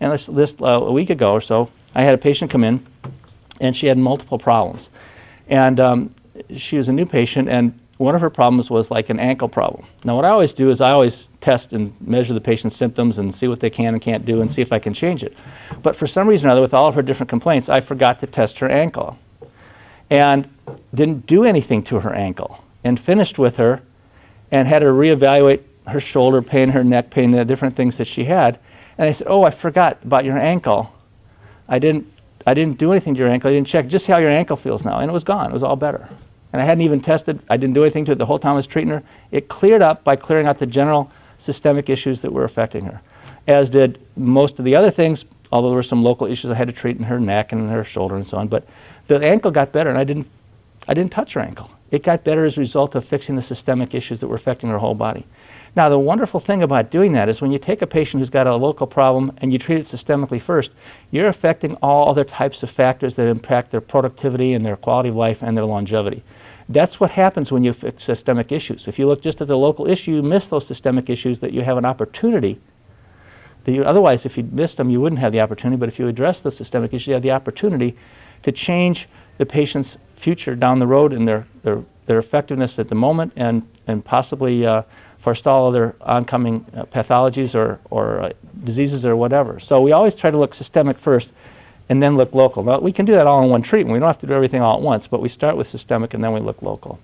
And a week ago or so, I had a patient come in, and she had multiple problems. And she was a new patient, and one of her problems was like an ankle problem. Now, what I always do is I always test and measure the patient's symptoms and see what they can and can't do and see if I can change it. But for some reason or other, with all of her different complaints, I forgot to test her ankle and didn't do anything to her ankle, and finished with her and had her reevaluate her shoulder pain, her neck pain, the different things that she had. And I said, oh, I forgot about your ankle. I didn't do anything to your ankle. I didn't check. Just see how your ankle feels now. And it was gone. It was all better. And I hadn't even tested. I didn't do anything to it the whole time I was treating her. It cleared up by clearing out the general systemic issues that were affecting her, as did most of the other things, although there were some local issues I had to treat in her neck and in her shoulder and so on. But the ankle got better, and I didn't touch her ankle. It got better as a result of fixing the systemic issues that were affecting her whole body. Now, the wonderful thing about doing that is when you take a patient who's got a local problem and you treat it systemically first, you're affecting all other types of factors that impact their productivity and their quality of life and their longevity. That's what happens when you fix systemic issues. If you look just at the local issue, you miss those systemic issues that you have an opportunity. Otherwise, if you missed them, you wouldn't have the opportunity. But if you address the systemic issues, you have the opportunity to change the patient's future down the road and their effectiveness at the moment, and possibly forestall other oncoming pathologies or diseases or whatever. So we always try to look systemic first and then look local. Now, we can do that all in one treatment. We don't have to do everything all at once, but we start with systemic and then we look local.